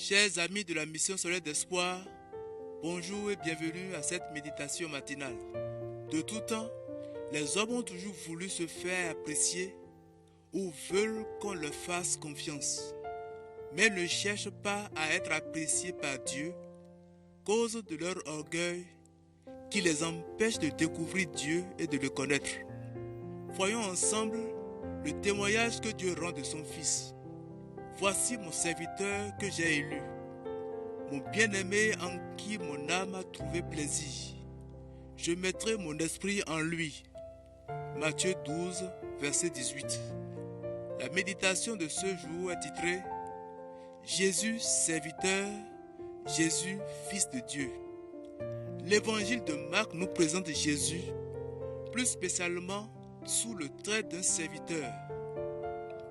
Chers amis de la mission solaire d'espoir, bonjour et bienvenue à cette méditation matinale. De tout temps, les hommes ont toujours voulu se faire apprécier ou veulent qu'on leur fasse confiance, mais ne cherchent pas à être appréciés par Dieu, cause de leur orgueil qui les empêche de découvrir Dieu et de le connaître. Voyons ensemble le témoignage que Dieu rend de son Fils. Voici mon serviteur que j'ai élu, mon bien-aimé en qui mon âme a trouvé plaisir. Je mettrai mon esprit en lui. Matthieu 12, verset 18. La méditation de ce jour est titrée Jésus serviteur, Jésus fils de Dieu. L'évangile de Marc nous présente Jésus, plus spécialement sous le trait d'un serviteur.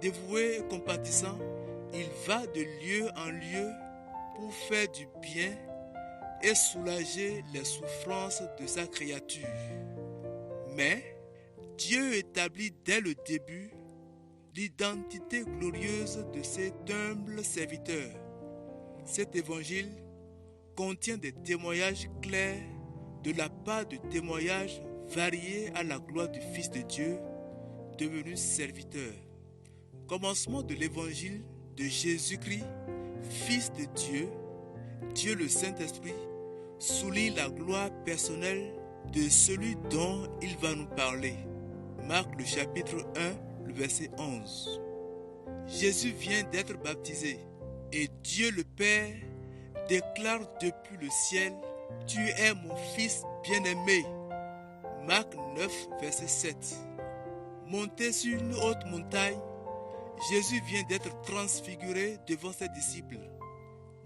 Dévoué et compatissant, il va de lieu en lieu pour faire du bien et soulager les souffrances de sa créature. Mais Dieu établit dès le début l'identité glorieuse de cet humble serviteur. Cet évangile contient des témoignages clairs de la part de témoignages variés à la gloire du Fils de Dieu, devenu serviteur. Commencement de l'évangile de Jésus-Christ, Fils de Dieu, Dieu le Saint-Esprit, souligne la gloire personnelle de celui dont il va nous parler. Marc le chapitre 1, le verset 11. Jésus vient d'être baptisé et Dieu le Père déclare depuis le ciel « Tu es mon Fils bien-aimé ». Marc 9, verset 7. Monté sur une haute montagne, Jésus vient d'être transfiguré devant ses disciples.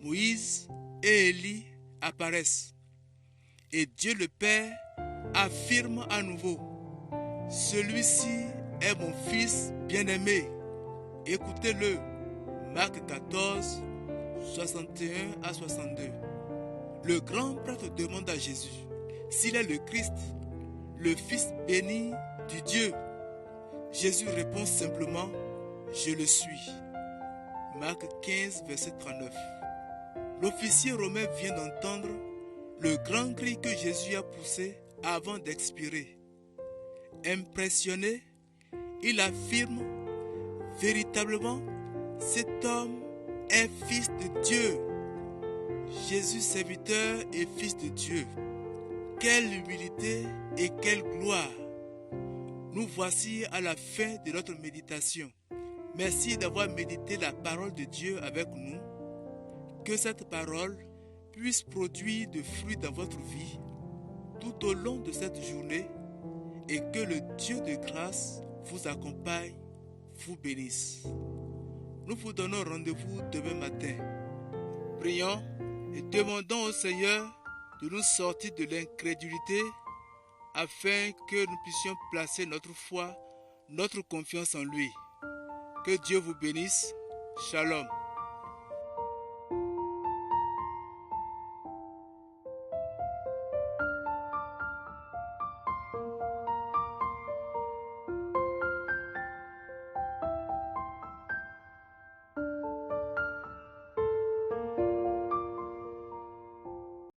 Moïse et Élie apparaissent. Et Dieu le Père affirme à nouveau « Celui-ci est mon Fils bien-aimé. Écoutez-le ». Marc 14, 61 à 62. Le grand prêtre demande à Jésus s'il est le Christ, le Fils béni du Dieu. Jésus répond simplement « Je le suis ». Marc 15, verset 39. L'officier romain vient d'entendre le grand cri que Jésus a poussé avant d'expirer. Impressionné, il affirme « Véritablement, cet homme est Fils de Dieu ». Jésus serviteur et Fils de Dieu. Quelle humilité et quelle gloire! Nous voici à la fin de notre méditation. Merci d'avoir médité la parole de Dieu avec nous. Que cette parole puisse produire de fruits dans votre vie tout au long de cette journée et que le Dieu de grâce vous accompagne, vous bénisse. Nous vous donnons rendez-vous demain matin. Prions et demandons au Seigneur de nous sortir de l'incrédulité afin que nous puissions placer notre foi, notre confiance en lui. Que Dieu vous bénisse. Shalom.